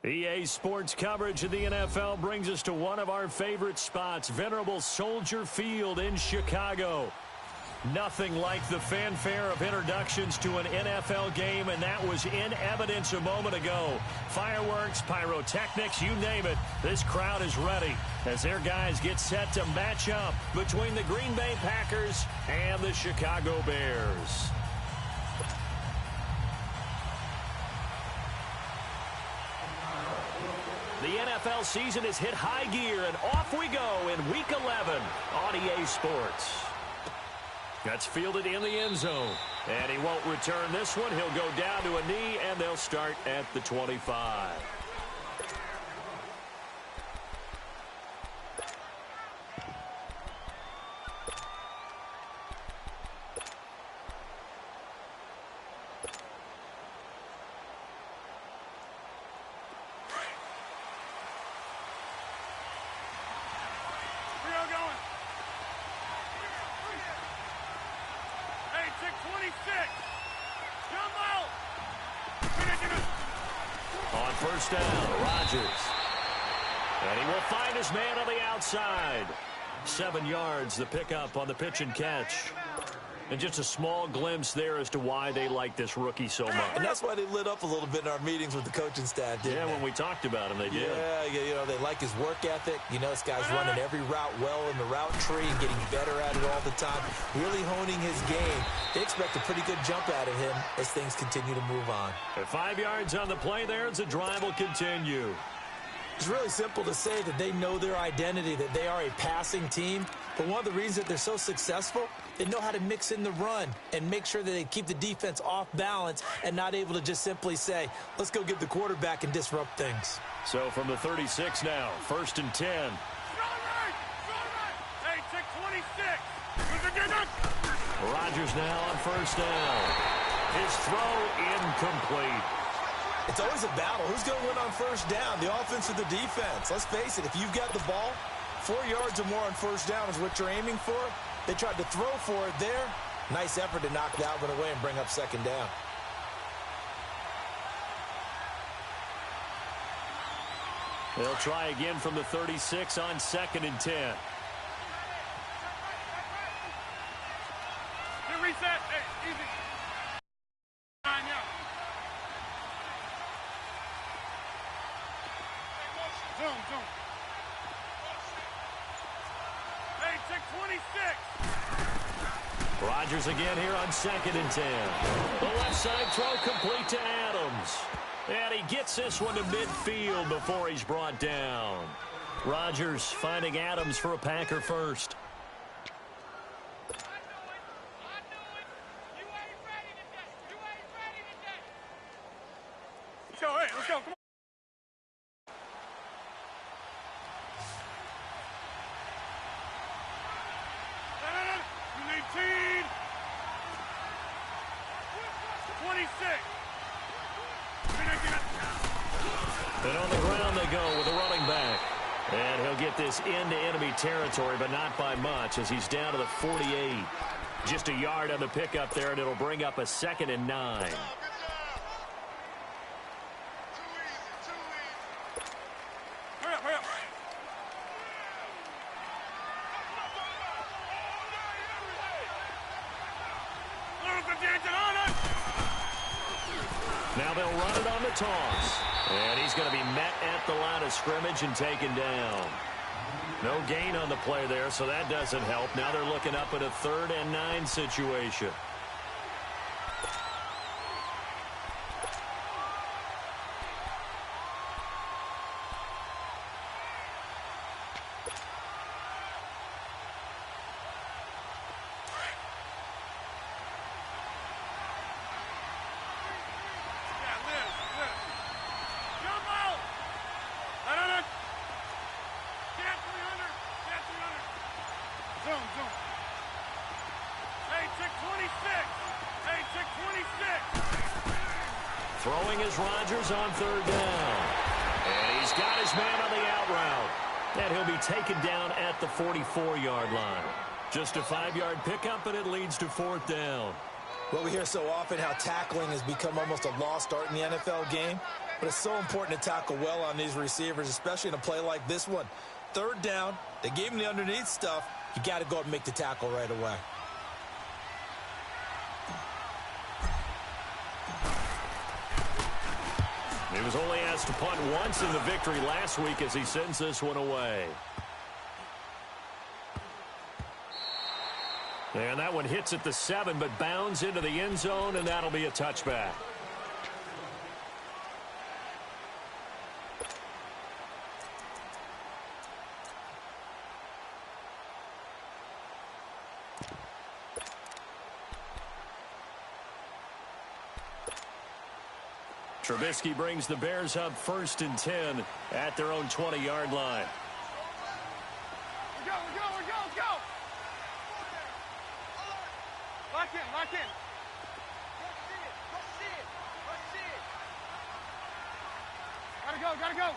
EA Sports coverage of the NFL brings us to one of our favorite spots, venerable Soldier Field in Chicago. Nothing like the fanfare of introductions to an NFL game, and that was in evidence a moment ago. Fireworks, pyrotechnics, you name it. This crowd is ready as their guys get set to match up between the Green Bay Packers and the Chicago Bears. The NFL season has hit high gear, and off we go in Week 11 on EA Sports. That's fielded in the end zone, and he won't return this one. He'll go down to a knee, and they'll start at the 25. On first down, Rodgers. And he will find his man on the outside. 7 yards, the pickup on the pitch and catch. And just a small glimpse there as to why they like this rookie so much. And that's why they lit up a little bit in our meetings with the coaching staff, didn't they? When we talked about him, they did. Yeah, you know, they like his work ethic. You know, this guy's running every route well in the route tree and getting better at it all the time, really honing his game. They expect a pretty good jump out of him as things continue to move on. At 5 yards on the play there as the drive will continue. It's really simple to say that they know their identity, that they are a passing team. But one of the reasons that they're so successful, they know how to mix in the run and make sure that they keep the defense off balance and not able to just simply say, let's go get the quarterback and disrupt things. So from the 36 now, 1st and 10. Hey, check 26. Rodgers now on first down. His throw incomplete. It's always a battle. Who's going to win on first down, the offense or the defense? Let's face it, if you've got the ball, 4 yards or more on first down is what you're aiming for. They tried to throw for it there. Nice effort to knock that one away and bring up second down. They'll try again from the 36 on 2nd and 10. Reset. Hey, easy. Zoom. Hey, check 26. Rodgers again here on 2nd and 10. The left side throw complete to Adams. And he gets this one to midfield before he's brought down. Rodgers finding Adams for a Packer first. Let's go. Come on. You need 26. And on the ground they go with the running back. And he'll get this into enemy territory, but not by much as he's down to the 48. Just a yard on the pickup there, and it'll bring up a 2nd and 9. Hurry up. Now they'll run it on the toss. And he's going to be met at the line of scrimmage and taken down. No gain on the play there, so that doesn't help. Now they're looking up at a 3rd and 9 situation. Throwing is Rodgers on 3rd down. And he's got his man on the out route. And he'll be taken down at the 44-yard line. Just a 5-yard pickup, and it leads to 4th down. Well, we hear so often how tackling has become almost a lost art in the NFL game, but it's so important to tackle well on these receivers, especially in a play like this one. Third down, they gave him the underneath stuff. You got to go up and make the tackle right away. He was only asked to punt once in the victory last week as he sends this one away. And that one hits at the 7, but bounds into the end zone, and that'll be a touchback. Trubisky brings the Bears up 1st and 10 at their own 20-yard line. We go. Lock in. Gotta go.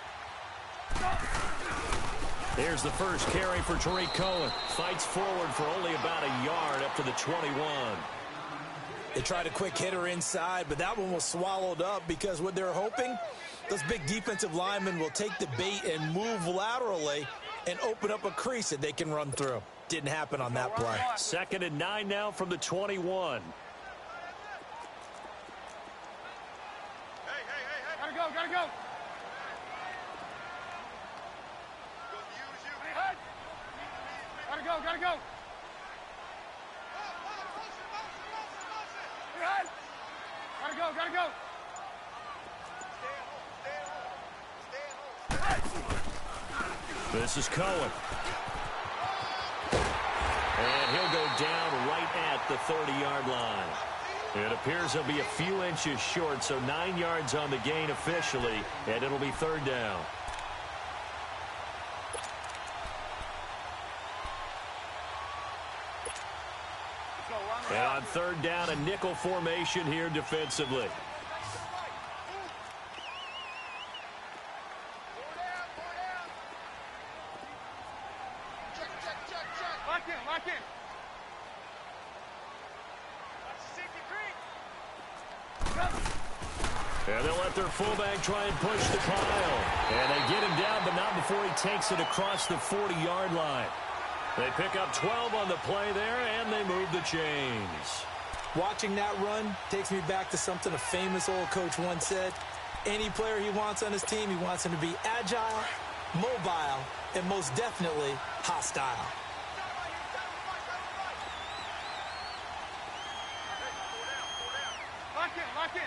Here's the first carry for Tariq Cohen. Fights forward for only about a yard up to the 21. They tried a quick hitter inside, but that one was swallowed up because what they're hoping, those big defensive linemen will take the bait and move laterally and open up a crease that they can run through. Didn't happen on that play. 2nd and 9 now from the 21. Hey. Gotta go. Gotta go. Gotta go. This is Cohen. And he'll go down right at the 30-yard line. It appears he'll be a few inches short, so 9 yards on the gain officially, and it'll be 3rd down. And on 3rd down, a nickel formation here defensively. Lock in. And they'll let their fullback try and push the pile. And they get him down, but not before he takes it across the 40-yard line. They pick up 12 on the play there, and they move the chains. Watching that run takes me back to something a famous old coach once said. Any player he wants on his team, he wants him to be agile, mobile, and most definitely hostile. Lock in.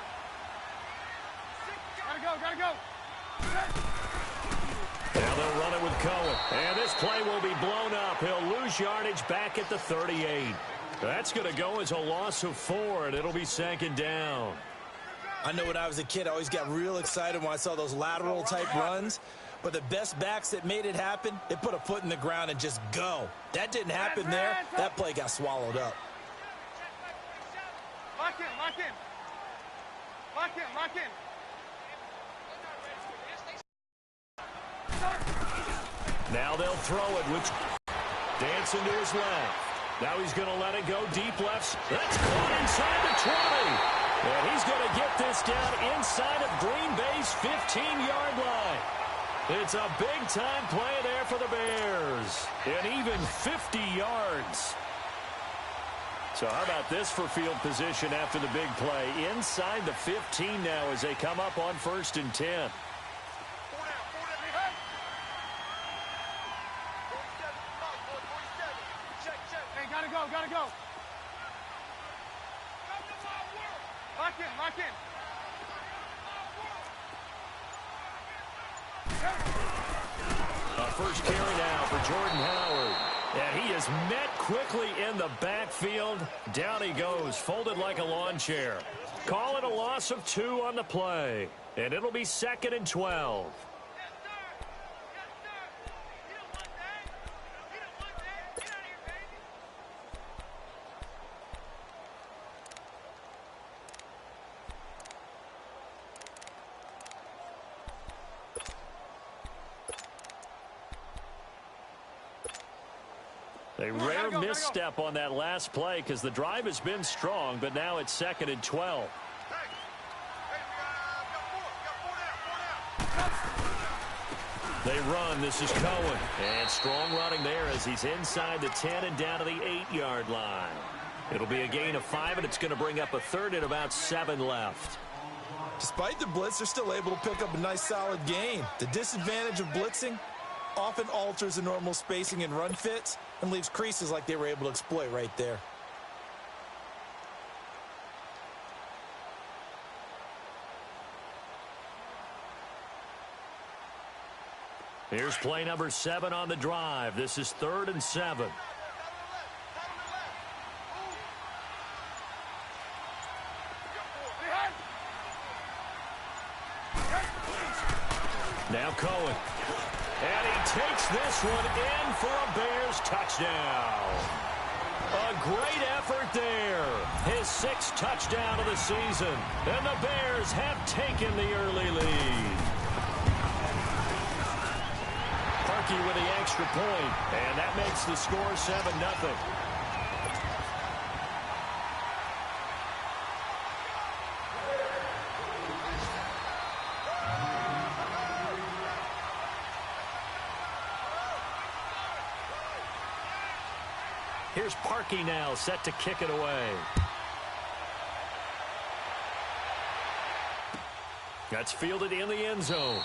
Gotta go. Now they'll run it with Cohen. And this play will be blown up. He'll lose yardage back at the 38. That's going to go as a loss of 4, and it'll be 2nd down. I know when I was a kid, I always got real excited when I saw those lateral-type runs. But the best backs that made it happen, they put a foot in the ground and just go. That didn't happen there. That play got swallowed up. Lock in. Now they'll throw it, which dancing to his left. Now he's going to let it go deep left. That's caught inside the 20. And he's going to get this down inside of Green Bay's 15-yard line. It's a big-time play there for the Bears. And even 50 yards. So how about this for field position after the big play? Inside the 15 now as they come up on 1st and 10. Gotta go. Lock in. First carry now for Jordan Howard. And he is met quickly in the backfield. Down he goes, folded like a lawn chair. Call it a loss of 2 on the play. And it'll be 2nd and 12. A rare misstep on that last play because the drive has been strong, but now it's 2nd and 12. They run. This is Cohen. And strong running there as he's inside the 10 and down to the 8-yard line. It'll be a gain of 5, and it's going to bring up a 3rd and about 7 left. Despite the blitz, they're still able to pick up a nice solid gain. The disadvantage of blitzing often alters the normal spacing and run fits and leaves creases like they were able to exploit right there. Here's play number 7 on the drive. This is 3rd and 7. Now Cohen. And he takes this one in for a Bears touchdown. A great effort there. His 6th touchdown of the season. And the Bears have taken the early lead. Parkey with the extra point. And that makes the score 7-0. Here's Parkey now, set to kick it away. That's fielded in the end zone.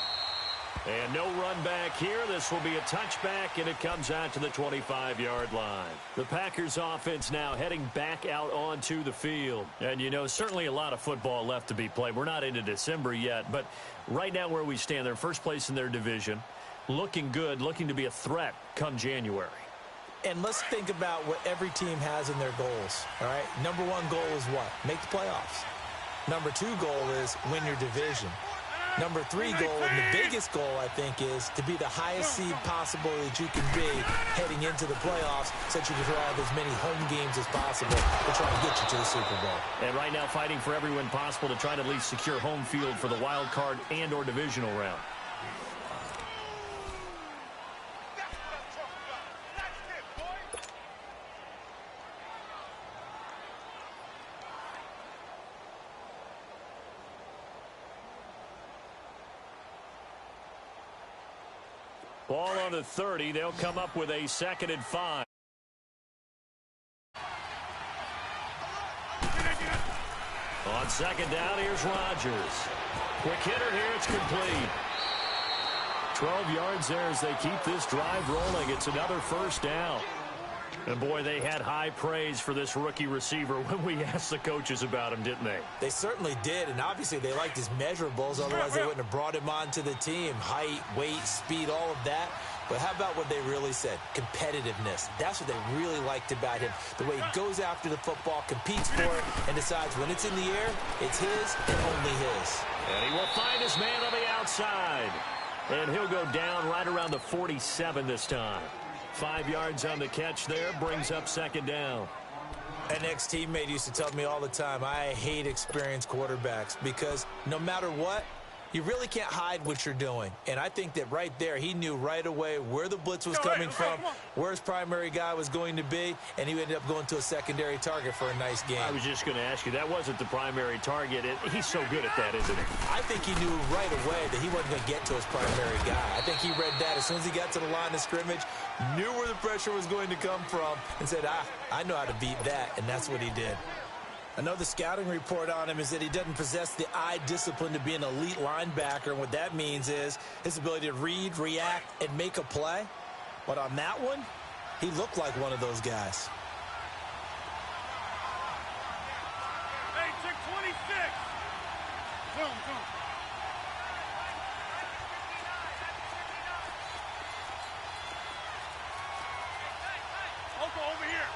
And no run back here. This will be a touchback, and it comes out to the 25-yard line. The Packers offense now heading back out onto the field. And, you know, certainly a lot of football left to be played. We're not into December yet, but right now where we stand, they're first place in their division. Looking good, looking to be a threat come January. And let's think about what every team has in their goals, all right? Number 1 goal is what? Make the playoffs. Number 2 goal is win your division. Number 3 goal, and the biggest goal, I think, is to be the highest seed possible that you can be heading into the playoffs so that you can have as many home games as possible to try and get you to the Super Bowl. And right now fighting for every win possible to try to at least secure home field for the wild card and or divisional round. Ball on the 30. They'll come up with a 2nd and 5. On 2nd down, here's Rodgers. Quick hitter here. It's complete. 12 yards there as they keep this drive rolling. It's another 1st down. And, boy, they had high praise for this rookie receiver when we asked the coaches about him, didn't they? They certainly did, and obviously they liked his measurables. Otherwise, they wouldn't have brought him onto the team. Height, weight, speed, all of that. But how about what they really said? Competitiveness. That's what they really liked about him. The way he goes after the football, competes for it, and decides when it's in the air, it's his and only his. And he will find his man on the outside. And he'll go down right around the 47 this time. 5 yards on the catch there, brings up 2nd down. An ex-teammate used to tell me all the time, I hate experienced quarterbacks because no matter what, you really can't hide what you're doing. And I think that right there, he knew right away where the blitz was coming from, where his primary guy was going to be, and he ended up going to a secondary target for a nice game. I was just going to ask you, that wasn't the primary target. He's so good at that, isn't he? I think he knew right away that he wasn't going to get to his primary guy. I think he read that as soon as he got to the line of scrimmage, knew where the pressure was going to come from, and said, I know how to beat that, and that's what he did. Another scouting report on him is that he doesn't possess the eye discipline to be an elite linebacker. And what that means is his ability to read, react, and make a play. But on that one, he looked like one of those guys. Hey, check 26. Boom, boom. Uncle, over here.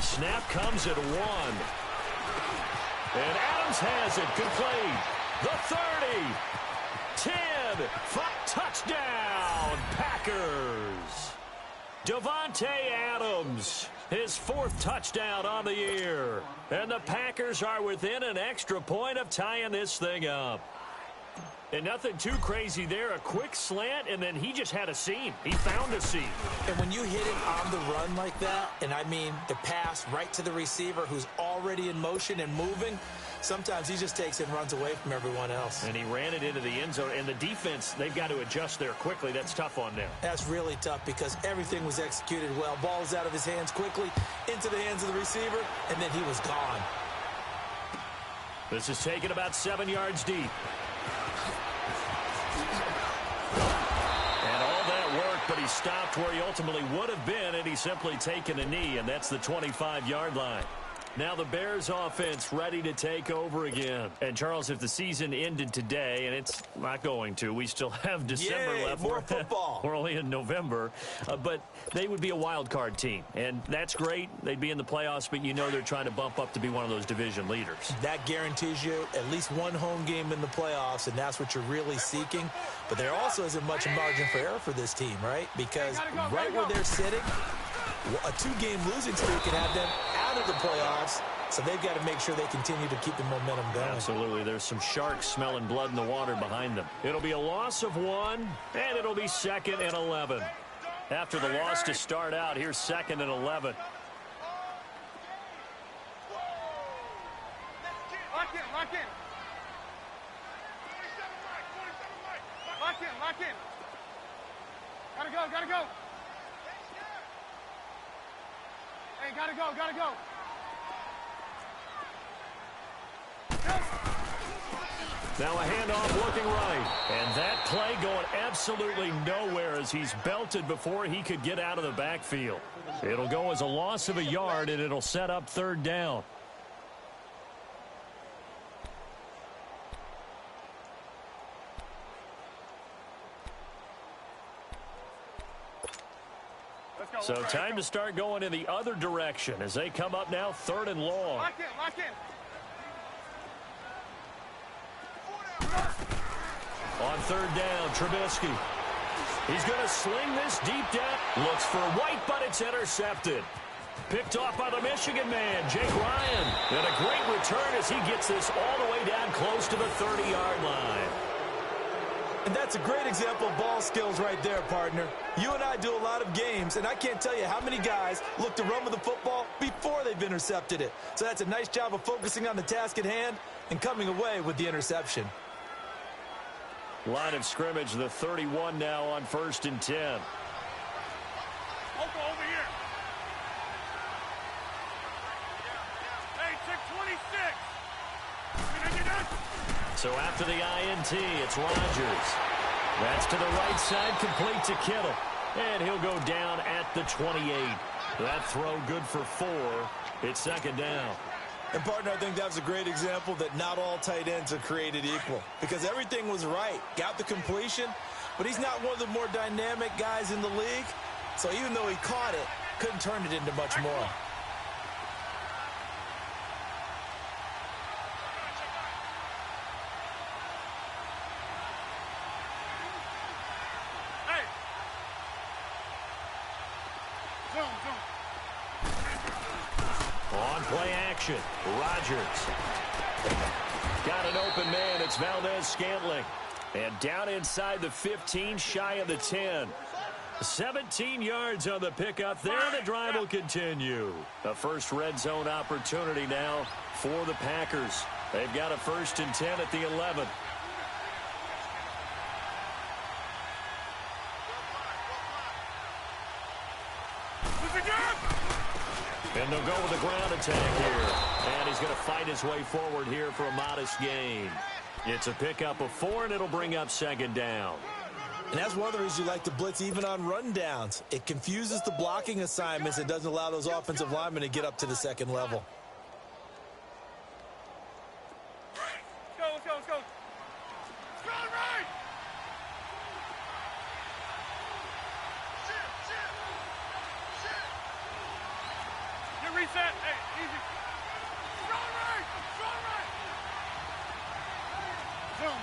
Snap comes at 1. And Adams has it. Complete. The 30. 10. 5. Touchdown, Packers. Davante Adams His 4th touchdown on the year. And the Packers are within an extra point of tying this thing up. And nothing too crazy there. A quick slant, and then he just had a seam. He found a seam. And when you hit it on the run like that, and I mean the pass right to the receiver who's already in motion and moving, sometimes he just takes it and runs away from everyone else. And he ran it into the end zone. And the defense, they've got to adjust there quickly. That's tough on them. That's really tough because everything was executed well. Ball was out of his hands quickly, into the hands of the receiver, and then he was gone. This is taken about 7 yards deep. And all that work, but he stopped where he ultimately would have been, and he's simply taken a knee, and that's the 25-yard line. Now the Bears offense ready to take over again. And, Charles, if the season ended today, and it's not going to, we still have December left. More football. We're only in November. But they would be a wild card team. And that's great. They'd be in the playoffs, but you know they're trying to bump up to be one of those division leaders. That guarantees you at least one home game in the playoffs, and that's what you're really seeking. But there also isn't much margin for error for this team, right? Because right where they're sitting, a 2-game losing streak can have them out of the playoffs, so they've got to make sure they continue to keep the momentum going. Absolutely. There's some sharks smelling blood in the water behind them. It'll be a loss of 1, and it'll be 2nd and 11. After the loss to start out, here's 2nd and 11. Lock in, lock in. 47 Mike. Lock in, lock in. Gotta go, gotta go. Hey, gotta go, gotta go. Now a handoff looking right. And that play going absolutely nowhere as he's belted before he could get out of the backfield. It'll go as a loss of a yard, and it'll set up 3rd down. So time to start going in the other direction as they come up now 3rd and long. Lock in, lock in. On 3rd down, Trubisky. He's going to sling this deep down. Looks for White, but it's intercepted. Picked off by the Michigan man, Jake Ryan. And a great return as he gets this all the way down close to the 30-yard line. And that's a great example of ball skills right there, partner. You and I do a lot of games, and I can't tell you how many guys look to run with the football before they've intercepted it. So that's a nice job of focusing on the task at hand and coming away with the interception. Line of scrimmage, the 31 now on 1st and 10. Oko over here. Hey, check 26. So after the INT, it's Rodgers. That's to the right side, complete to Kittle. And he'll go down at the 28. That throw good for 4. It's 2nd down. And, partner, I think that was a great example that not all tight ends are created equal. Because everything was right. Got the completion, but he's not one of the more dynamic guys in the league. So even though he caught it, couldn't turn it into much more. Hey. Zoom. On play action, Rodgers. Got an open man. It's Valdez-Scantling. And down inside the 15, shy of the 10. 17 yards on the pickup there. The drive will continue. A first red zone opportunity now for the Packers. They've got a 1st and 10 at the 11. And they'll go with a ground attack here. And he's going to fight his way forward here for a modest gain. It's a pickup of 4, and it'll bring up 2nd down. And that's one of the reasons you like to blitz even on rundowns. It confuses the blocking assignments and doesn't allow those offensive linemen to get up to the 2nd level. Let's go. Strong right. Get reset. Hey, easy. Strong right. Zoom.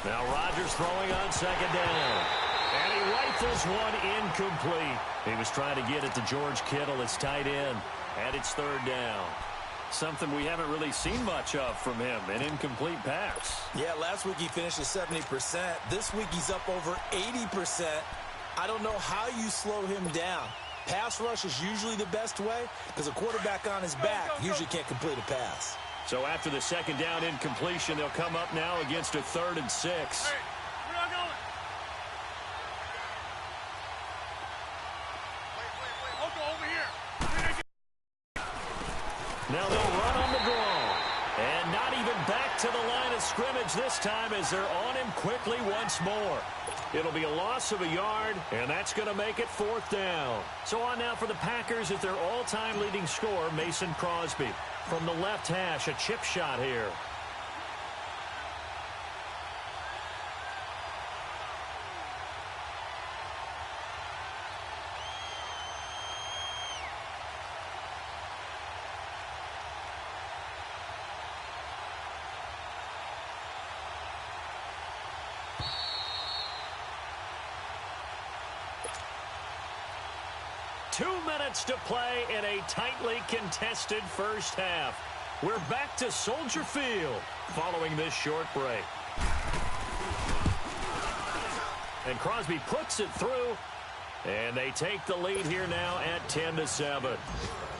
Now Rodgers throwing on 2nd down. And he rifles one incomplete. He was trying to get it to George Kittle, his tight end. And it's third down. Something we haven't really seen much of from him, an incomplete pass. Yeah, last week he finished at 70%. This week he's up over 80%. I don't know how you slow him down. Pass rush is usually the best way because a quarterback on his back usually can't complete a pass. So after the second down incompletion, they'll come up now against a 3rd and 6. Hey, we're not going. Wait. Oko, over here. Now they'll run on the draw. And not even back to the line of scrimmage this time as they're on him quickly once more. It'll be a loss of a yard, and that's going to make it 4th down. So on now for the Packers is their all-time leading scorer, Mason Crosby. From the left hash, a chip shot here. To play in a tightly contested first half. We're back to Soldier Field following this short break. And Crosby puts it through, and they take the lead here now at 10-7.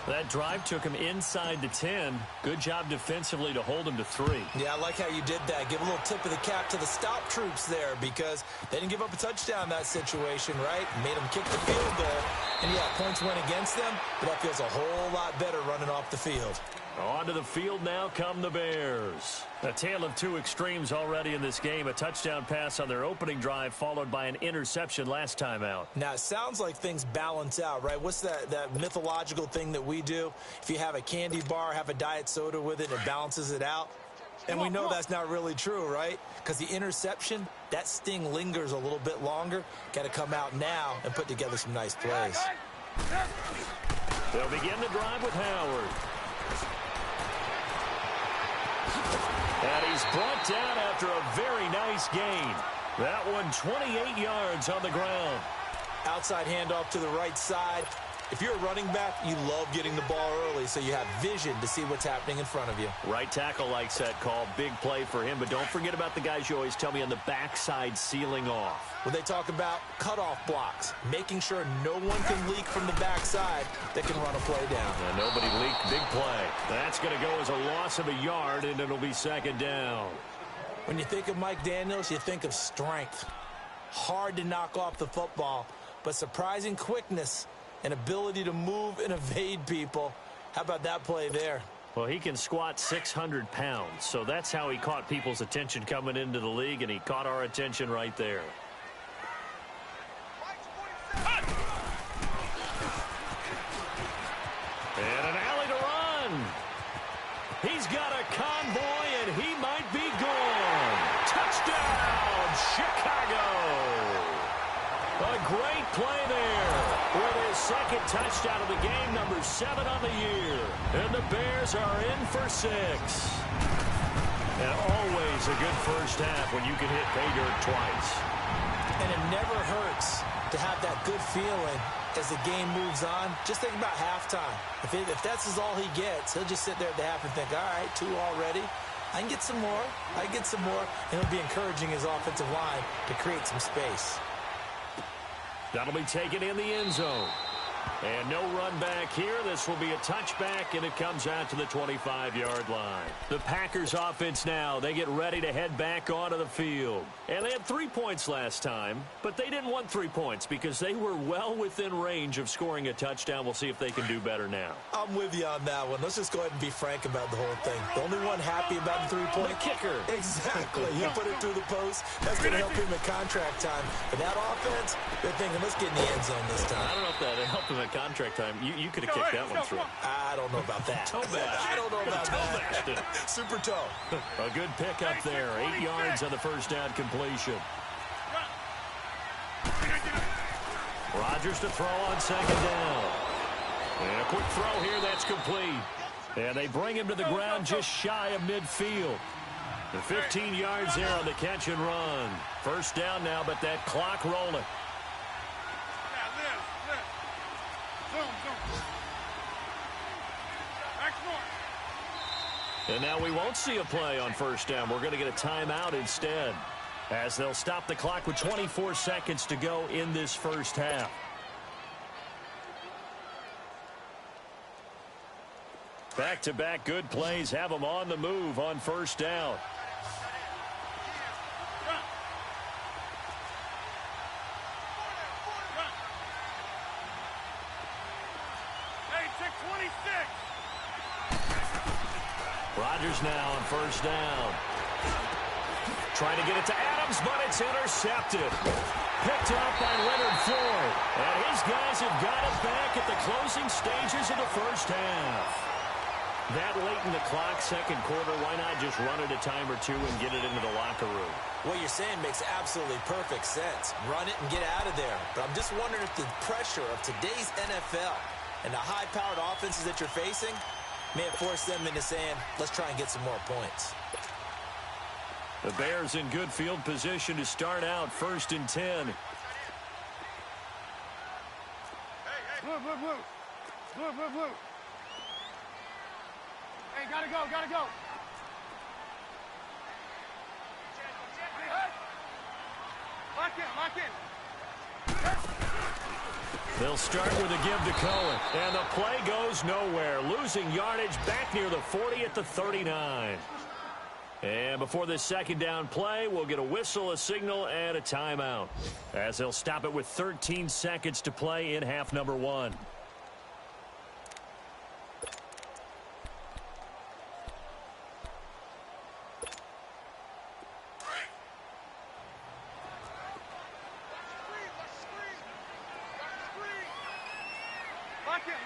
That drive took him inside the 10. Good job defensively to hold him to 3. Yeah, I like how you did that. Give a little tip of the cap to the stop troops there because they didn't give up a touchdown in that situation, right? Made them kick the field goal. And, yeah, points went against them, but that feels a whole lot better running off the field. Onto the field now come the Bears. A tale of two extremes already in this game. A touchdown pass on their opening drive followed by an interception last time out. Now, it sounds like things balance out, right? What's that mythological thing that we do? If you have a candy bar, have a diet soda with it, it balances it out. And we know that's not really true, right? Because the interception, that sting lingers a little bit longer. Got to come out now and put together some nice plays. They'll begin the drive with Howard. And he's brought down after a very nice gain. That one 28 yards on the ground. Outside handoff to the right side. If you're a running back, you love getting the ball early so you have vision to see what's happening in front of you. Right tackle likes that call. Big play for him. But don't forget about the guys you always tell me on the backside sealing off. Well, they talk about cutoff blocks, making sure no one can leak from the backside that can run a play down. And nobody leaked. Big play. That's going to go as a loss of a yard, and it'll be second down. When you think of Mike Daniels, you think of strength. Hard to knock off the football, but surprising quickness and ability to move and evade people. How about that play there? Well, he can squat 600 pounds, so that's how he caught people's attention coming into the league, and he caught our attention right there. And an alley to run. He's got a convoy, and he might be gone. Touchdown, Chicago. A great play there with his second touchdown of the game, number 7 on the year. And the Bears are in for 6. And always a good first half when you can hit pay dirt twice. And it never hurts to have that good feeling as the game moves on. Just think about halftime. If that's all he gets, he'll just sit there at the half and think, all right, 2 already. I can get some more. I can get some more. And he'll be encouraging his offensive line to create some space. That'll be taken in the end zone. And no run back here. This will be a touchback, and it comes out to the 25-yard line. The Packers offense now, they get ready to head back onto the field. And they had 3 points last time, but they didn't want 3 points because they were well within range of scoring a touchdown. We'll see if they can do better now. I'm with you on that one. Let's just go ahead and be frank about the whole thing. The only one happy about the 3-point The kicker. Exactly. You put it through the post. That's going to help him at contract time. But that offense, they're thinking, let's get in the end zone this time. I don't know if that helped him at contract time. You could have kicked that one through. I don't know about that. Toe bash. I don't know about that. Super toe. A good pickup there. 8 yards on the first down completion. Rodgers to throw on second down. And a quick throw here. That's complete. And they bring him to the ground just shy of midfield. The 15 yards there on the catch and run. First down now, but that clock rolling. And now we won't see a play on first down. We're going to get a timeout instead, as they'll stop the clock with 24 seconds to go in this first half. Back-to-back good plays have them on the move on first down. Rodgers now on first down. Trying to get it to Adams, but it's intercepted. Picked up by Leonard Floyd. And his guys have got it back at the closing stages of the first half. That late in the clock, second quarter, why not just run it a time or two and get it into the locker room? What you're saying makes absolutely perfect sense. Run it and get out of there. But I'm just wondering if the pressure of today's NFL and the high-powered offenses that you're facing may have forced them into saying, let's try and get some more points. The Bears in good field position to start out first and 10. Blue. Hey, gotta go. Lock in. They'll start with a give to Cohen. And the play goes nowhere. Losing yardage back near the 40 at the 39. And before this second down play, we'll get a whistle, a signal, and a timeout, as they'll stop it with 13 seconds to play in half number 1.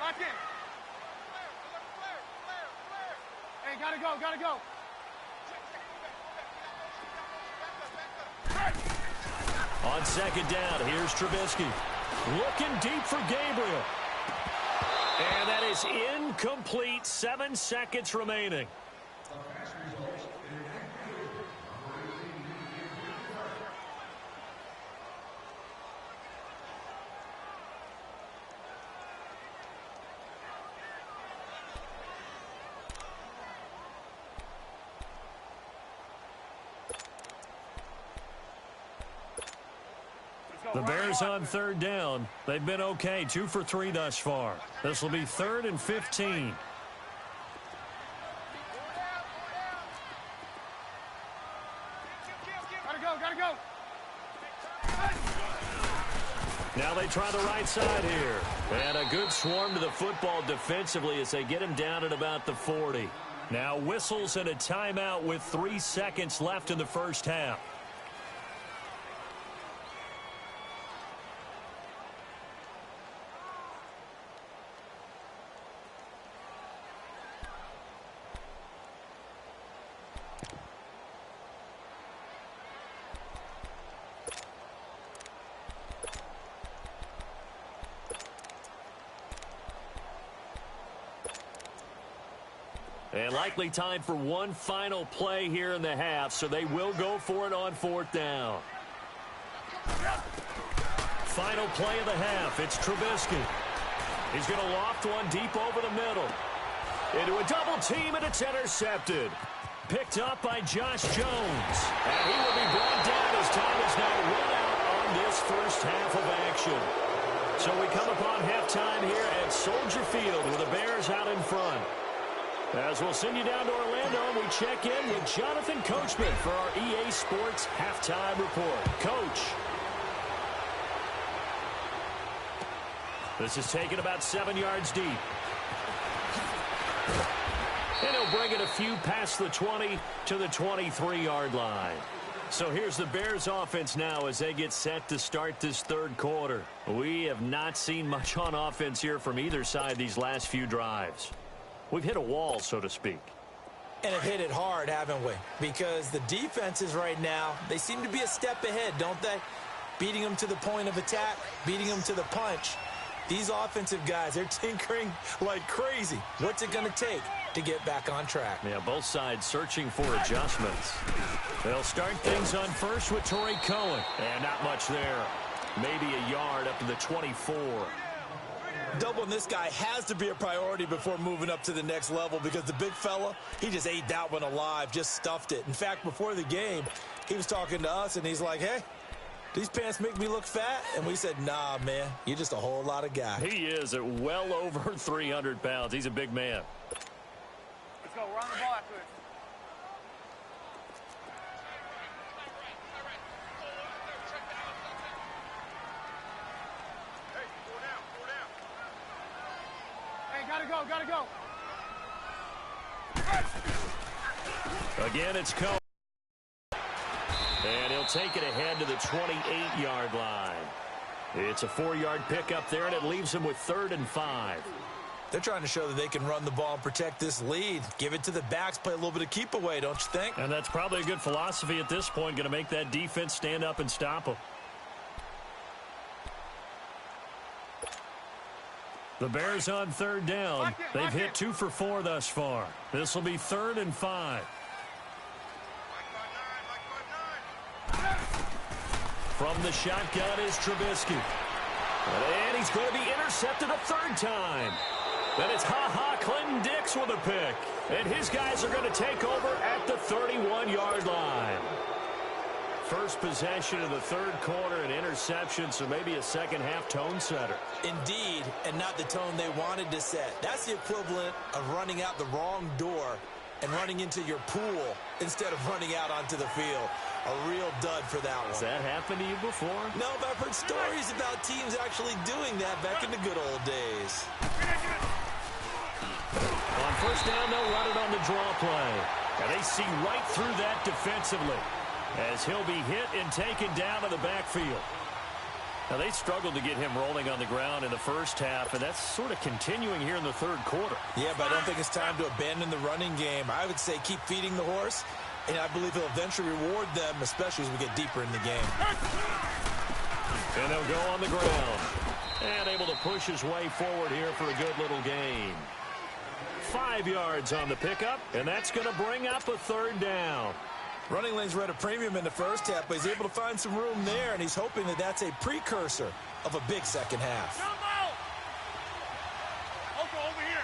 Lock in. Hey, gotta go. On second down, here's Trubisky. Looking deep for Gabriel. And that is incomplete. 7 seconds remaining. The Bears on third down. They've been okay, 2 for 3 thus far. This will be 3rd and 15. Gotta go. Now they try the right side here. And a good swarm to the football defensively as they get him down at about the 40. Now whistles and a timeout with 3 seconds left in the first half. And likely time for one final play here in the half, so they will go for it on 4th down. Final play of the half. It's Trubisky. He's going to loft one deep over the middle. Into a double team, and it's intercepted. Picked up by Josh Jones. And he will be brought down as time is now run out on this first half of action. So we come upon halftime here at Soldier Field with the Bears out in front. As we'll send you down to Orlando, and we check in with Jonathan Coachman for our EA Sports Halftime Report. Coach. This is taken about 7 yards deep. And he'll bring it a few past the 20 to the 23-yard line. So here's the Bears offense now as they get set to start this third quarter. We have not seen much on offense here from either side these last few drives. We've hit a wall, so to speak. And have hit it hard, haven't we? Because the defenses right now, they seem to be a step ahead, don't they? Beating them to the point of attack, beating them to the punch. These offensive guys, they're tinkering like crazy. What's it going to take to get back on track? Yeah, both sides searching for adjustments. They'll start things on first with Torrey Cohen. And not much there. Maybe a yard up to the 24. Doubling this guy has to be a priority before moving up to the next level because the big fella, he just ate that one alive, just stuffed it. In fact, before the game, he was talking to us, and he's like, hey, these pants make me look fat? And we said, nah, man, you're just a whole lot of guy. He is at well over 300 pounds. He's a big man. Let's go. We're on the ball after this. Hey, go down. Gotta go. Again, it's Cohen. And he'll take it ahead to the 28-yard line. It's a 4-yard pickup there, and it leaves him with 3rd and 5. They're trying to show that they can run the ball and protect this lead. Give it to the backs, play a little bit of keep away, don't you think? And that's probably a good philosophy at this point, going to make that defense stand up and stop them. The Bears on 3rd down. They've hit 2 for 4 thus far. This will be 3rd and 5. From the shotgun is Trubisky. And he's going to be intercepted a 3rd time. Then it's Clinton Dix with a pick. And his guys are going to take over at the 31-yard line. First possession of the 3rd quarter, an interception, so maybe a second-half tone setter. Indeed, and not the tone they wanted to set. That's the equivalent of running out the wrong door and running into your pool instead of running out onto the field. A real dud for that one. Has that happened to you before? No, but I've heard stories about teams actually doing that back in the good old days. On 1st down, they'll run it on the draw play. And they see right through that defensively as he'll be hit and taken down to the backfield. Now, they struggled to get him rolling on the ground in the first half, and that's sort of continuing here in the 3rd quarter. Yeah, but I don't think it's time to abandon the running game. I would say keep feeding the horse, and I believe he'll eventually reward them, especially as we get deeper in the game. And they'll go on the ground. And able to push his way forward here for a good little gain. 5 yards on the pickup, and that's going to bring up a 3rd down. Running lanes were at a premium in the first half, but he's able to find some room there, and he's hoping that that's a precursor of a big second half. Over here.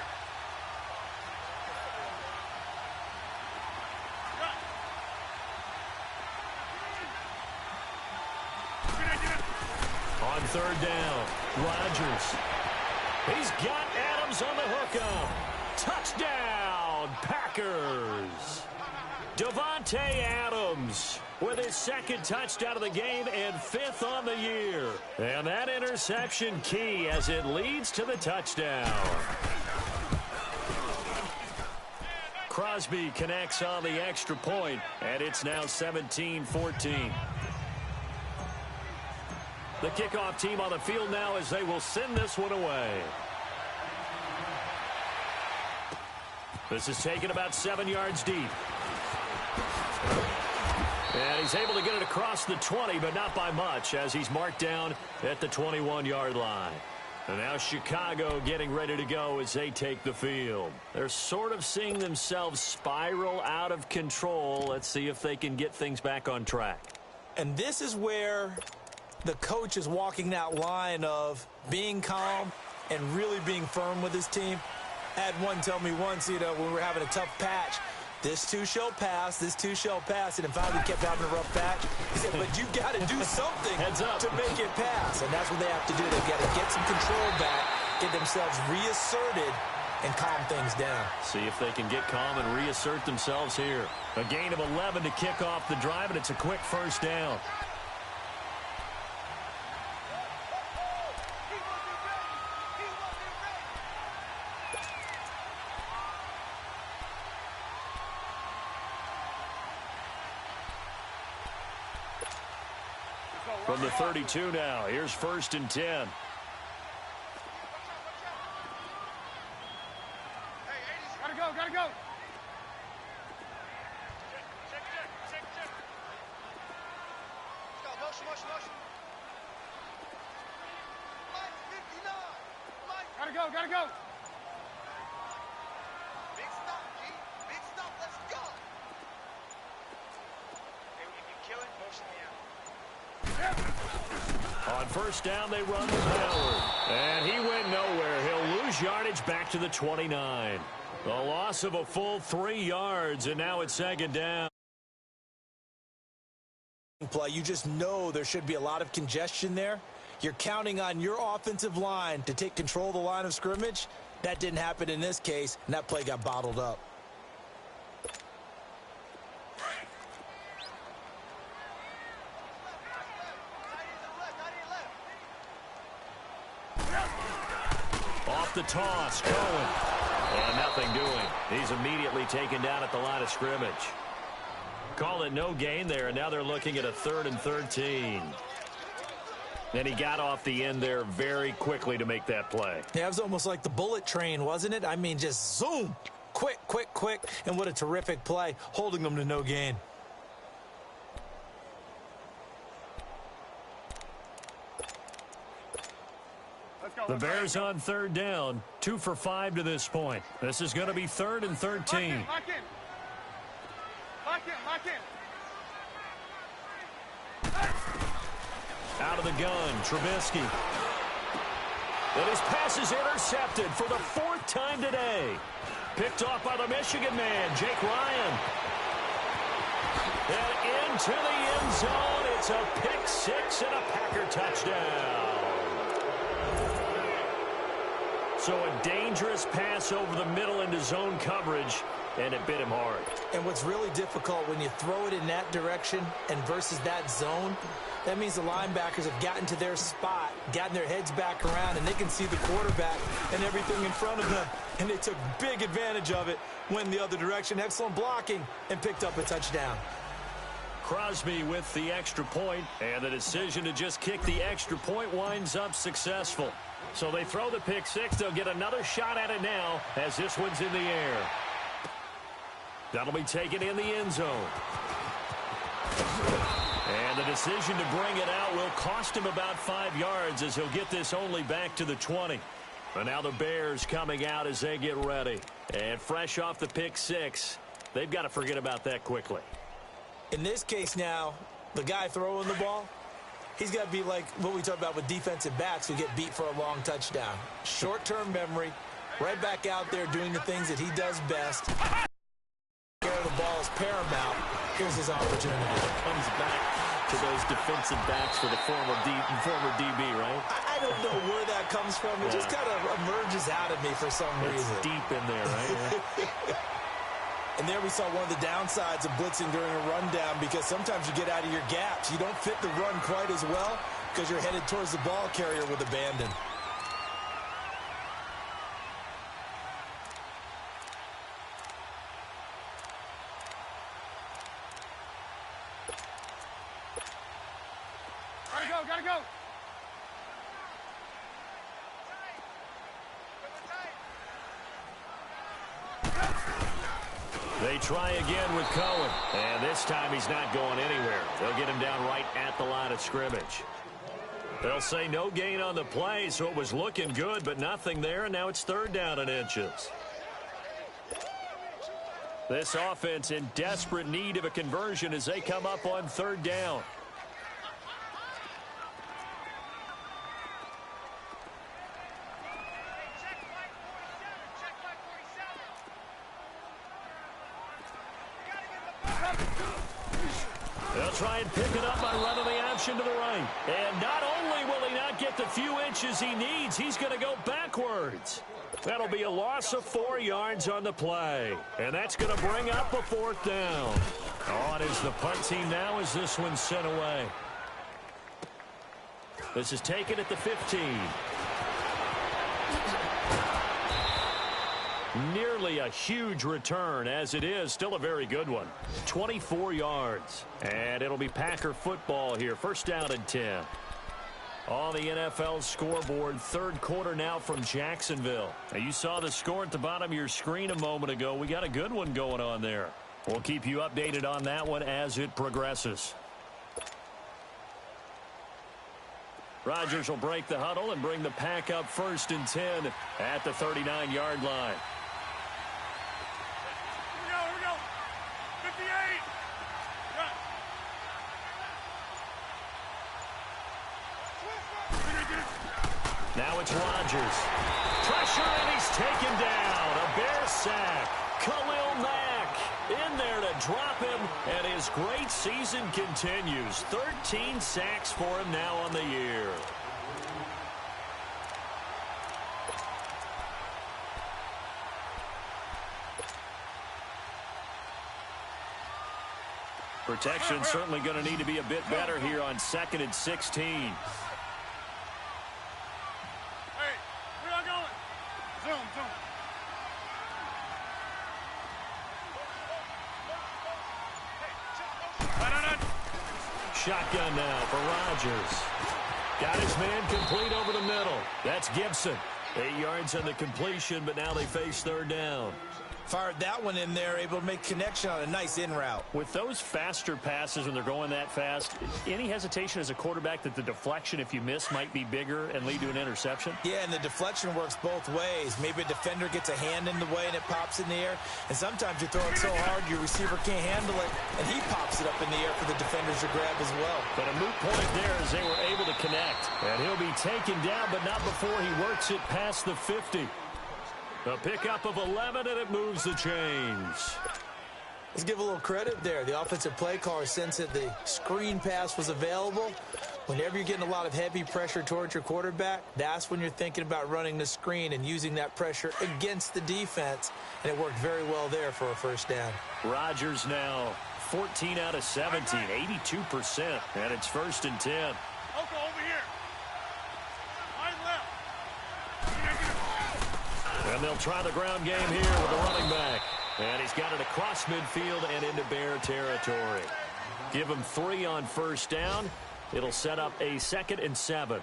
On 3rd down, Rodgers. He's got Adams on the hookup. Touchdown, Packers. Davante Adams with his 2nd touchdown of the game and 5th on the year. And that interception key as it leads to the touchdown. Crosby connects on the extra point, and it's now 17-14. The kickoff team on the field now as they will send this one away. This is taken about 7 yards deep. And he's able to get it across the 20, but not by much, as he's marked down at the 21-yard line. And now Chicago getting ready to go as they take the field. They're sort of seeing themselves spiral out of control. Let's see if they can get things back on track. And this is where the coach is walking that line of being calm and really being firm with his team. I had one tell me once, when we were having a tough patch, this too shall pass, this too shall pass. And finally kept having a rough patch. He said, but you've got to do something to make it pass. And that's what they have to do. They've got to get some control back, get themselves reasserted, and calm things down. See if they can get calm and reassert themselves here. A gain of 11 to kick off the drive, and it's a quick 1st down. From the 32 now, here's 1st and 10. Gotta go. Gotta go. Big stop, G. Big stop. Let's go. Hey, when you kill it, motion me out. On first down, they run with Howard. And he went nowhere. He'll lose yardage back to the 29. A loss of a full 3 yards, and now it's second down. Play, you just know there should be a lot of congestion there. You're counting on your offensive line to take control of the line of scrimmage. That didn't happen in this case, and that play got bottled up. Off the toss, Cohen. And nothing doing. He's immediately taken down at the line of scrimmage. Call it no gain there, and now they're looking at a 3rd and 13. And he got off the end there very quickly to make that play. Yeah, it was almost like the bullet train, wasn't it? I mean, just zoom. Quick, quick, quick. And what a terrific play, holding them to no gain. The Bears on 3rd down, 2 for 5 to this point. This is going to be 3rd and 13. Lock in. Lock in. Lock in. Out of the gun, Trubisky. And his pass is intercepted for the 4th time today. Picked off by the Michigan man, Jake Ryan. And into the end zone. It's a pick 6 and a Packer touchdown. So a dangerous pass over the middle into zone coverage, and it bit him hard. And what's really difficult when you throw it in that direction and versus that zone, that means the linebackers have gotten to their spot, gotten their heads back around, and they can see the quarterback and everything in front of them. And they took big advantage of it, went the other direction. Excellent blocking, and picked up a touchdown. Crosby with the extra point, and the decision to just kick the extra point winds up successful. So they throw the pick 6. They'll get another shot at it now as this one's in the air. That'll be taken in the end zone. And the decision to bring it out will cost him about 5 yards as he'll get this only back to the 20. And now the Bears coming out as they get ready. And fresh off the pick 6, they've got to forget about that quickly. In this case now, the guy throwing the ball, he's got to be like what we talk about with defensive backs who get beat for a long touchdown. Short-term memory, right back out there doing the things that he does best. Care of the ball is paramount. Here's his opportunity. Comes back to those defensive backs for the former DB, right? I don't know where that comes from. It just kind of emerges out of me for some reason. It's deep in there, right? And there we saw one of the downsides of blitzing during a rundown, because sometimes you get out of your gaps. You don't fit the run quite as well because you're headed towards the ball carrier with abandon. Gotta go. They try again with Cohen. And this time he's not going anywhere. They'll get him down right at the line of scrimmage. They'll say no gain on the play, so it was looking good, but nothing there, and now it's 3rd down and inches. This offense in desperate need of a conversion as they come up on 3rd down. They'll try and pick it up by running the option to the right. And not only will he not get the few inches he needs, he's going to go backwards. That'll be a loss of 4 yards on the play. And that's going to bring up a 4th down. On is the punt team now as this one's sent away. This is taken at the 15. Nearly a huge return, as it is still a very good one. 24 yards. And it'll be Packer football here. First down and 10. On the NFL scoreboard, 3rd quarter now from Jacksonville. Now, you saw the score at the bottom of your screen a moment ago. We got a good one going on there. We'll keep you updated on that one as it progresses. Rodgers will break the huddle and bring the Pack up 1st and 10 at the 39-yard line. Here we go. 58. Now it's Rodgers. Pressure, and he's taken down. A Bear sack. Khalil Mack in there to drop him, and his great season continues. 13 sacks for him now on the year. Protection certainly going to need to be a bit better here on 2nd and 16. Hey, where y'all going? Zoom, zoom. Shotgun now for Rodgers. Got his man complete over the middle. That's Gibson. 8 yards on the completion, but now they face 3rd down. Fired that one in there, able to make connection on a nice in route. With those faster passes when they're going that fast, any hesitation as a quarterback that the deflection, if you miss, might be bigger and lead to an interception? Yeah, and the deflection works both ways. Maybe a defender gets a hand in the way and it pops in the air. And sometimes you throw it so hard your receiver can't handle it, and he pops it up in the air for the defenders to grab as well. But a moot point there as they were able to connect. And he'll be taken down, but not before he works it past the 50. A pickup of 11, and it moves the chains. Let's give a little credit there. The offensive play caller sensed that the screen pass was available. Whenever you're getting a lot of heavy pressure towards your quarterback, that's when you're thinking about running the screen and using that pressure against the defense. And it worked very well there for a 1st down. Rodgers now 14 out of 17, 82%, and it's 1st and 10. Okay, over here. Right left. And they'll try the ground game here with the running back. And he's got it across midfield and into Bear territory. Give him 3 on 1st down. It'll set up a 2nd and 7.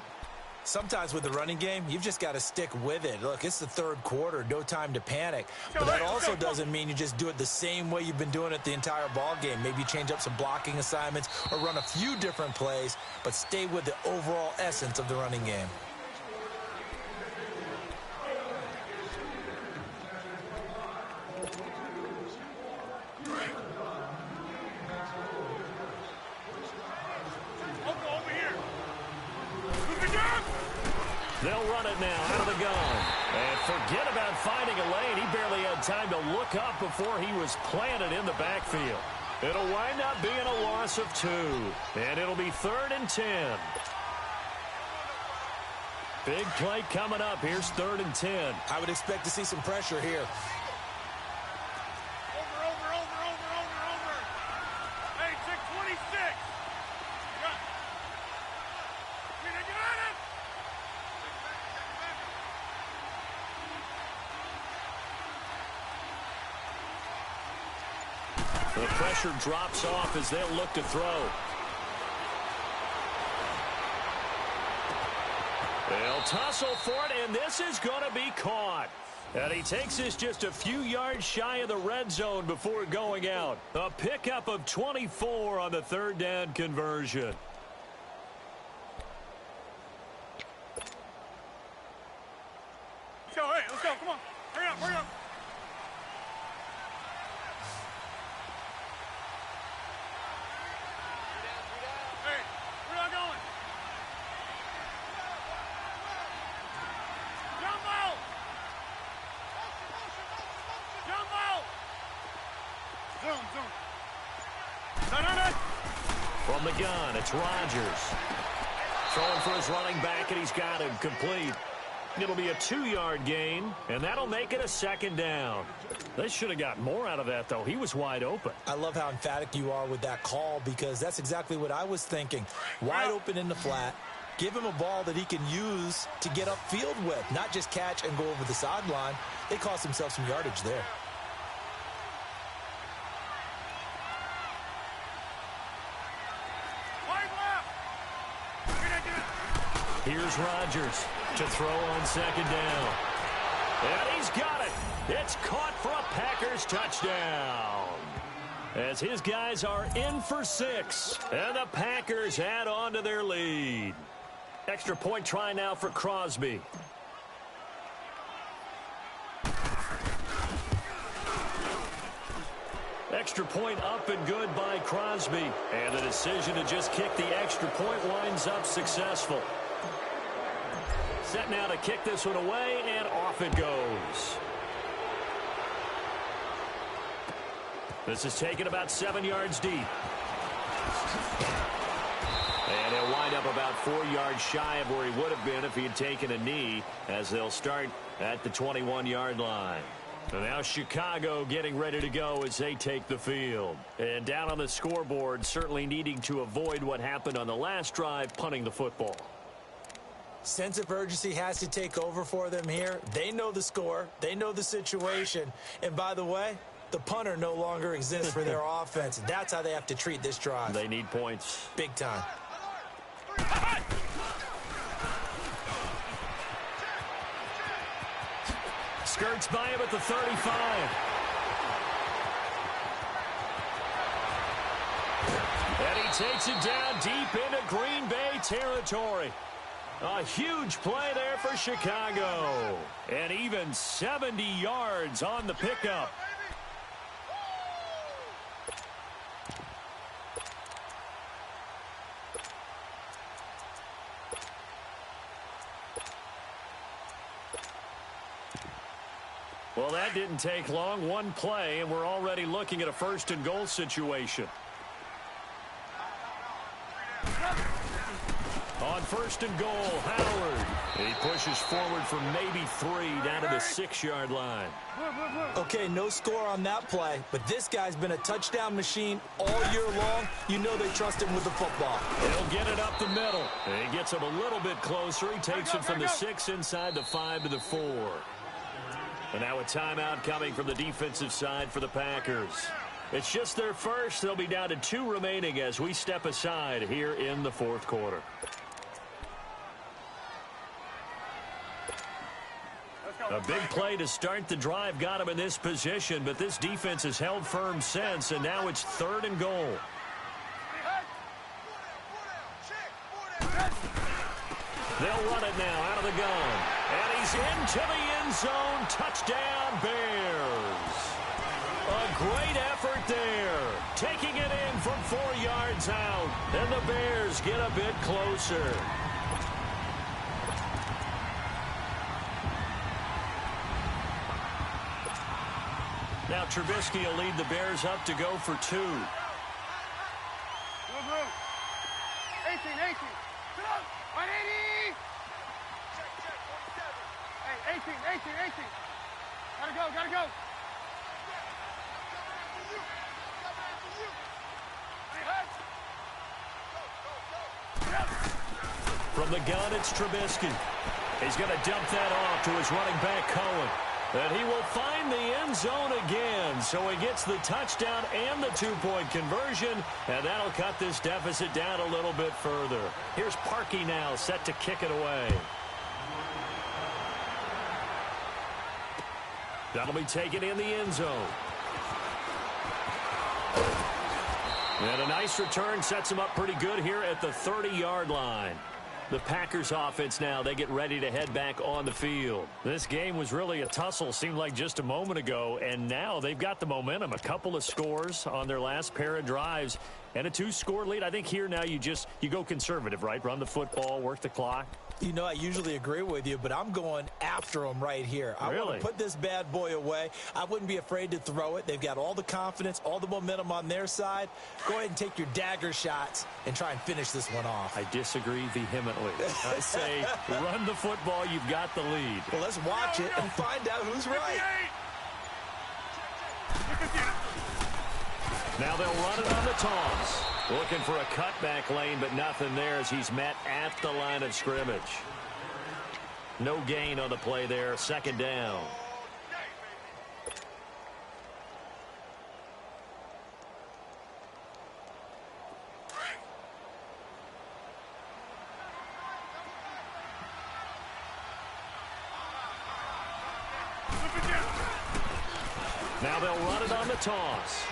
Sometimes with the running game, you've just got to stick with it. Look, it's the 3rd quarter, no time to panic. But that also doesn't mean you just do it the same way you've been doing it the entire ball game. Maybe you change up some blocking assignments or run a few different plays, but stay with the overall essence of the running game. They'll run it now out of the gun. And forget about finding a lane. He barely had time to look up before he was planted in the backfield. It'll wind up being a loss of 2. And it'll be 3rd and 10. Big play coming up. Here's 3rd and 10. I would expect to see some pressure here. Over. Hey, 626. The pressure drops off as they'll look to throw. They'll tussle for it, and this is going to be caught. And he takes this just a few yards shy of the red zone before going out. A pickup of 24 on the 3rd down conversion. Hey, let's go. Come on. Hurry up. From the gun, it's Rodgers. Throwing for his running back, and he's got him complete. It'll be a 2-yard gain, and that'll make it a 2nd down. They should have got more out of that, though. He was wide open. I love how emphatic you are with that call, because that's exactly what I was thinking. Wide open in the flat. Give him a ball that he can use to get upfield with, not just catch and go over the sideline. They cost themselves some yardage there. Here's Rodgers to throw on 2nd down. And he's got it. It's caught for a Packers touchdown. As his guys are in for 6. And the Packers add on to their lead. Extra point try now for Crosby. Extra point up and good by Crosby. And the decision to just kick the extra point winds up successful. set now to kick this one away, and off it goes. This is taken about 7 yards deep. And he'll wind up about 4 yards shy of where he would have been if he had taken a knee, as they'll start at the 21-yard line. And now Chicago getting ready to go as they take the field. And down on the scoreboard, certainly needing to avoid what happened on the last drive, punting the football. Sense of urgency has to take over for them here. They know the score. They know the situation. And by the way, the punter no longer exists for their offense. That's how they have to treat this drive. They need points. Big time. Skirts by him at the 35. And he takes it down deep into Green Bay territory. A huge play there for Chicago. And even 70 yards on the pickup. Well, that didn't take long. One play, and we're already looking at a 1st and goal situation. On 1st and goal, Howard. He pushes forward for maybe 3 down to the 6-yard line. Okay, no score on that play, but this guy's been a touchdown machine all year long. You know they trust him with the football. He'll get it up the middle. And he gets him a little bit closer. He takes it from the 6 inside the 5 to the 4. And now a timeout coming from the defensive side for the Packers. It's just their first. They'll be down to 2 remaining as we step aside here in the 4th quarter. A big play to start the drive got him in this position, but this defense has held firm since, and now it's 3rd and goal. They'll run it now out of the gun. And he's into the end zone. Touchdown, Bears. A great effort there. Taking it in from 4 yards out. And the Bears get a bit closer. Now Trubisky will lead the Bears up to go for 2. 18, 18. 180. Hey, 18. Gotta go. From the gun, it's Trubisky. He's going to dump that off to his running back, Cohen. And he will find the end zone again. So he gets the touchdown and the 2-point conversion. And that'll cut this deficit down a little bit further. Here's Parkey now set to kick it away. That'll be taken in the end zone. And a nice return sets him up pretty good here at the 30-yard line. The Packers offense now, they get ready to head back on the field. This game was really a tussle, seemed like just a moment ago, and now they've got the momentum. A couple of scores on their last pair of drives and a 2-score lead. I think here now you go conservative, right? Run the football, work the clock. You know, I usually agree with you, but I'm going after them right here. I want to put this bad boy away. I wouldn't be afraid to throw it. They've got all the confidence, all the momentum on their side. Go ahead and take your dagger shots and try and finish this one off. I disagree vehemently. I say run the football. You've got the lead. Well, let's watch it and find out who's right. Now they'll run it on the toss. Looking for a cutback lane, but nothing there as he's met at the line of scrimmage. No gain on the play there. 2nd down. Now they'll run it on the toss.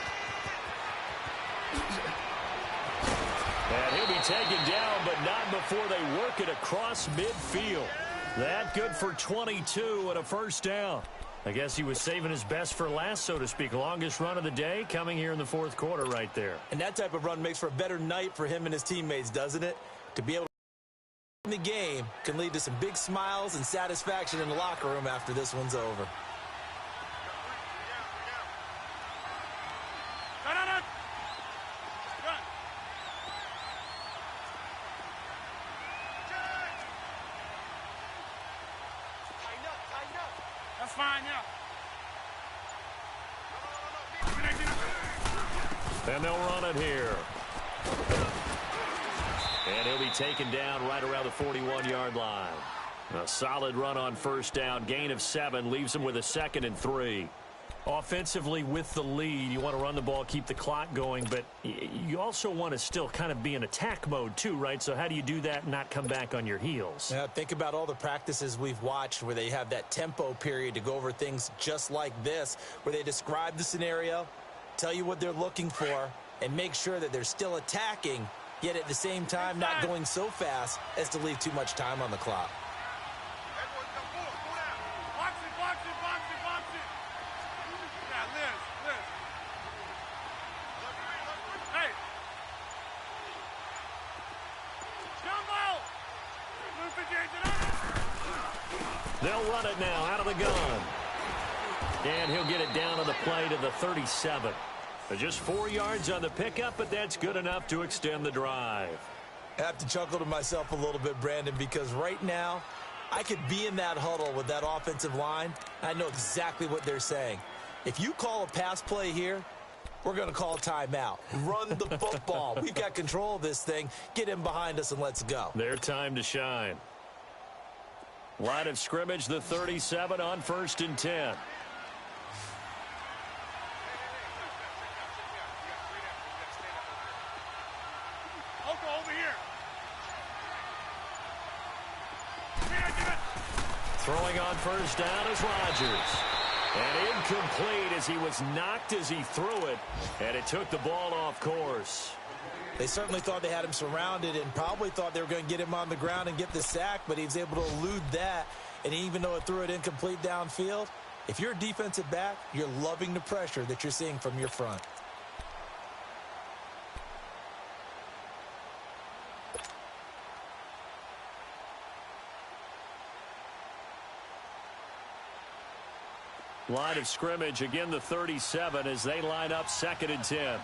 And he'll be taken down, but not before they work it across midfield. That good for 22 and a 1st down. I guess he was saving his best for last, so to speak. Longest run of the day coming here in the 4th quarter right there. And that type of run makes for a better night for him and his teammates, doesn't it? To be able the game can lead to some big smiles and satisfaction in the locker room after this one's over. That's fine, yeah. And they'll run it here. And he'll be taken down right around the 41-yard line. A solid run on first down. Gain of 7 leaves him with a 2nd and 3. Offensively with the lead, you want to run the ball, keep the clock going, but you also want to still kind of be in attack mode too, right? So how do you do that and not come back on your heels? Yeah, think about all the practices we've watched where they have that tempo period to go over things just like this, where they describe the scenario, tell you what they're looking for, and make sure that they're still attacking, yet at the same time not going so fast as to leave too much time on the clock. They'll run it now out of the gun. And he'll get it down on the play to the 37. Just 4 yards on the pickup, but that's good enough to extend the drive. I have to chuckle to myself a little bit, Brandon, because right now I could be in that huddle with that offensive line. I know exactly what they're saying. If you call a pass play here, we're going to call a timeout. Run the football. We've got control of this thing. Get him behind us and let's go. Their time to shine. Line of scrimmage, the 37 on 1st and 10. Throwing on first down is Rodgers. And incomplete as he was knocked as he threw it. And it took the ball off course. They certainly thought they had him surrounded and probably thought they were going to get him on the ground and get the sack, but he was able to elude that. And even though it threw it incomplete downfield, if you're a defensive back, you're loving the pressure that you're seeing from your front. Line of scrimmage, again the 37 as they line up 2nd and 10.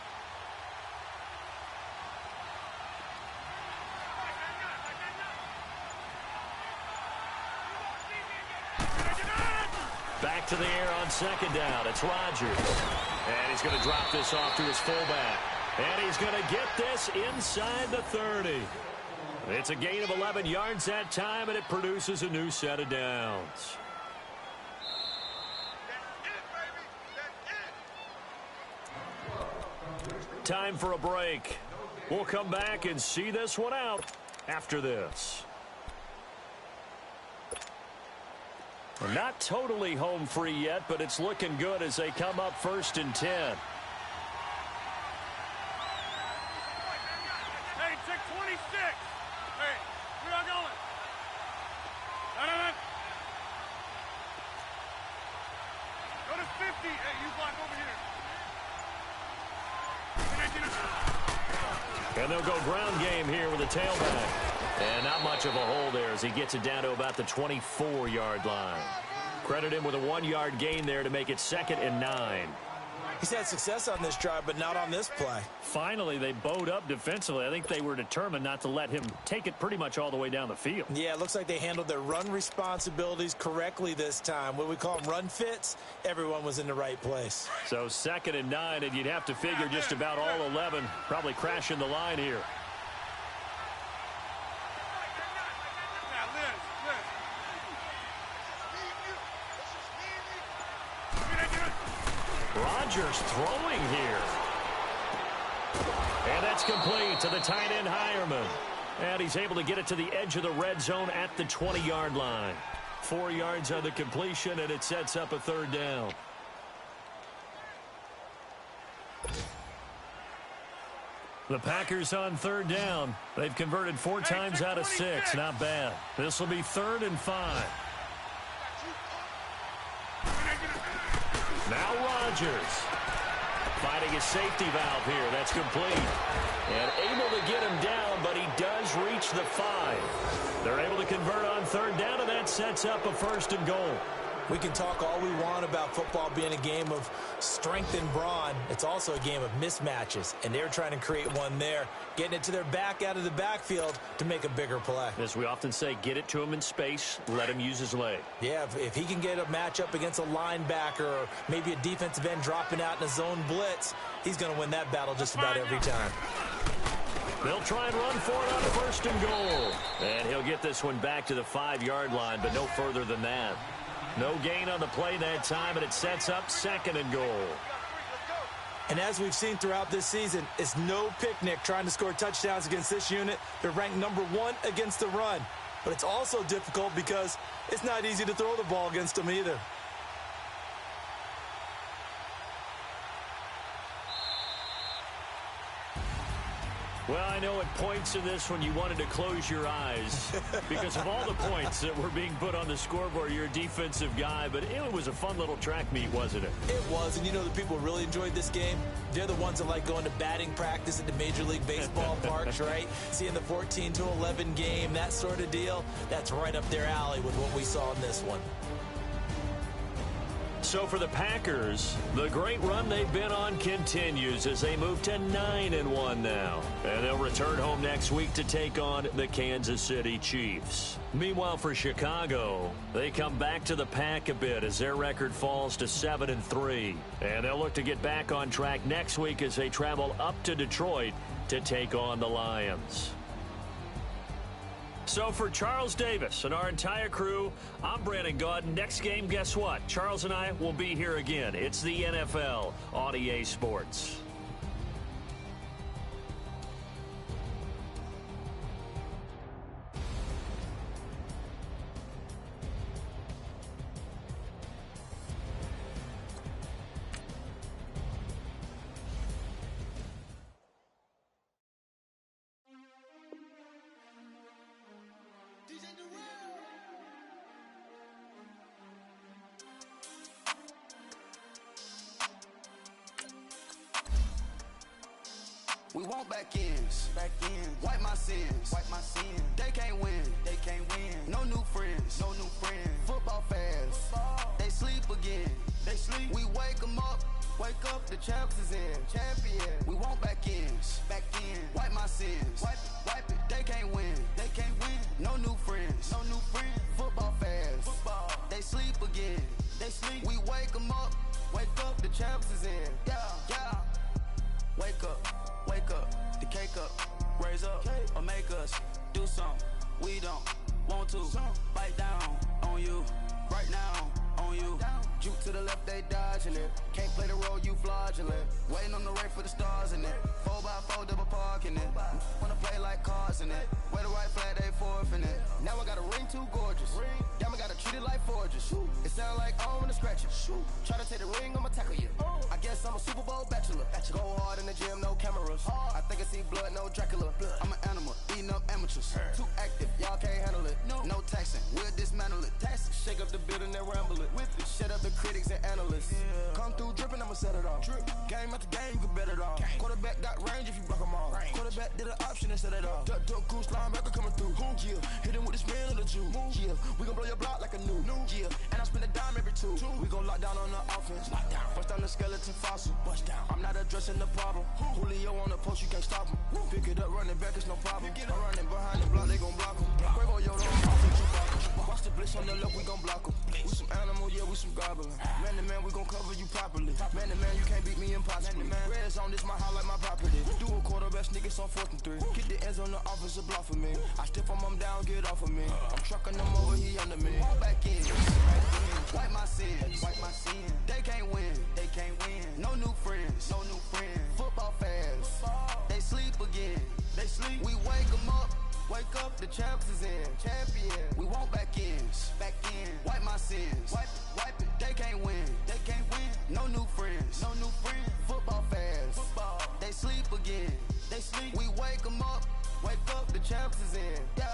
Back to the air on 2nd down. It's Rodgers. And he's going to drop this off to his fullback. And he's going to get this inside the 30. It's a gain of 11 yards that time, and it produces a new set of downs. Time for a break. We'll come back and see this one out after this. We're not totally home free yet, but it's looking good as they come up 1st and 10. Hey, check 26. Hey, where y'all going? No. Go to 50. Hey, you block over here. And they'll go ground game here with a tailback. And not much of a hole there as he gets it down to about the 24-yard line. Credit him with a 1-yard gain there to make it 2nd and 9. He's had success on this drive, but not on this play. Finally, they bowed up defensively. I think they were determined not to let him take it pretty much all the way down the field. Yeah, it looks like they handled their run responsibilities correctly this time. What we call them run fits, everyone was in the right place. So 2nd and 9, and you'd have to figure just about all 11 probably crashing the line here. Rodgers throwing here. And that's complete to the tight end Hireman. And he's able to get it to the edge of the red zone at the 20-yard line. 4 yards on the completion, and it sets up a 3rd down. The Packers on 3rd down. They've converted 4 times out of 6. Not bad. This will be 3rd and 5. Now Rodgers finding his safety valve here. That's complete. And able to get him down, but he does reach the 5. They're able to convert on third down, and that sets up a 1st and goal. We can talk all we want about football being a game of strength and brawn. It's also a game of mismatches, and they're trying to create one there, getting it to their back out of the backfield to make a bigger play. As we often say, get it to him in space, let him use his leg. Yeah, if he can get a matchup against a linebacker or maybe a defensive end dropping out in a zone blitz, he's going to win that battle just about every time. They'll try and run for it on 1st and goal. And he'll get this one back to the 5-yard line, but no further than that. No gain on the play that time, and it sets up 2nd and goal. And as we've seen throughout this season, it's no picnic trying to score touchdowns against this unit. They're ranked number 1 against the run. But it's also difficult because it's not easy to throw the ball against them either. Well, I know at points in this one you wanted to close your eyes because of all the points that were being put on the scoreboard. You're a defensive guy, but it was a fun little track meet, wasn't it? It was, and you know the people really enjoyed this game? They're the ones that like going to batting practice at the Major League Baseball parks, right? Seeing the 14-11 game, that sort of deal, that's right up their alley with what we saw in this one. So for the Packers, the great run they've been on continues as they move to 9-1 now. And they'll return home next week to take on the Kansas City Chiefs. Meanwhile, for Chicago, they come back to the pack a bit as their record falls to 7-3. And they'll look to get back on track next week as they travel up to Detroit to take on the Lions. So for Charles Davis and our entire crew, I'm Brandon Gaudin. Next game, guess what? Charles and I will be here again. It's the NFL on EA Sports. We want back ends, wipe my sins, they can't win, no new friends, football fans, they sleep again, we wake them up, the champs is in, we want back ends, wipe my sins, wipe it, they can't win, no new friends, football fans, they sleep again, we wake them up, the champs is in, yeah, wake up, the cake up, raise up, or make us do something we don't want to, bite down on you, right now on you, juke to the left, they dodging it, can't play the role, you fraudulent, waiting on the rain for the stars in it, 4x4 double parking it, wanna play like cars in it, where the right flag, they forfeit it, now I got a ring too gorgeous, damn I gotta treat it like forges, it sound like I'm gonna scratch it, try to take the ring, I'ma tackle you, I guess I'm a Super Bowl bachelor, go hard in the gym, no cameras, I think I see blood, no Dracula, I'm an animal, eating up amateurs, too active, y'all can't handle it, no taxing, we'll dismantle it, shake up the building and ramble it, shut up the critics and analysts, come through dripping, I'ma set it off, game after game, you can bet it off, quarterback got range if you block them all, quarterback did an option and set it off, duck goose linebacker coming through, yeah, hit him with the spin of the Jew, yeah, we gon' blow your block like a new, yeah, and I spend a dime every two, we gon' lock down on the offense, bust down the skeleton fossil, I'm not addressing the problem, Julio on the post, you can't stop him, pick it up, running back, it's no problem, I'm running behind the block, they gon' block him, Quavo, yo, don't watch the blitz on the left, we gon' block him, we some animal, yeah, we some goblin, man to man, we gon' cover you properly, man to man, you can't beat me impossible, red zone, this my house like my property, do a quarterback sneakers on 4th and 3, get the ends on the offensive block for me, I stiff him, I'm down, get off of me, I'm trucking them over, he under me, back in, wipe my sins, they can't win, no new friends, football fans, they sleep again, we wake them up, the champs is in, we want back ends, wipe my sins, wipe it, they can't win, no new friends, football fans, they sleep again, we wake them up, the champs is in, yeah.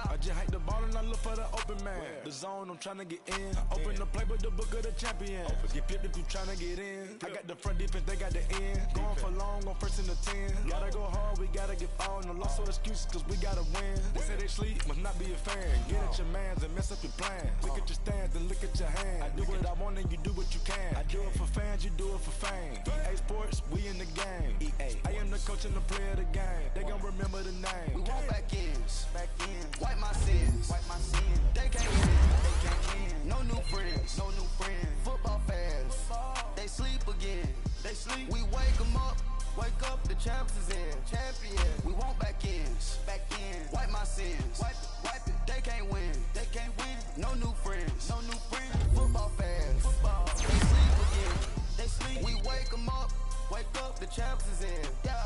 I just hike the ball and I look for the open man. The zone, I'm trying to get in. Open the playbook, the book of the champion. Get flipped if you trying to get in. I got the front defense, they got the end. Going for long on 1st and the 10. Gotta go hard, we gotta get all, no loss or excuses, cause we gotta win. They say they sleep, must not be a fan. Get at your mans and mess up your plans. Look at your stands and look at your hands. I do what I want and you do what you can. I do it for fans, you do it for fame. EA Sports, we in the game. I am the coach and the player of the game. They gon' remember the name. We want back ends. Wipe my sins. They can't win. No new friends. Football fans. They sleep again. We wake them up. Wake up, the champs is in. We want back ends. Wipe my sins. Wipe it. They can't win. No new friends. Football fans. They sleep. We wake them up. Wake up, the champs is in. Yeah.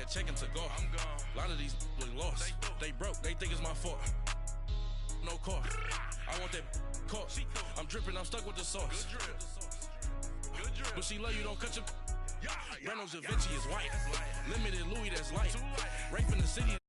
Checking to go. I'm gone. A lot of these look lost. They broke. They think it's my fault. No car. I want that caught. I'm dripping. I'm stuck with the sauce. Good drip. But she love you. Don't cut your. Reynolds Da Vinci is white. Limited Louis that's light. Rape in the city.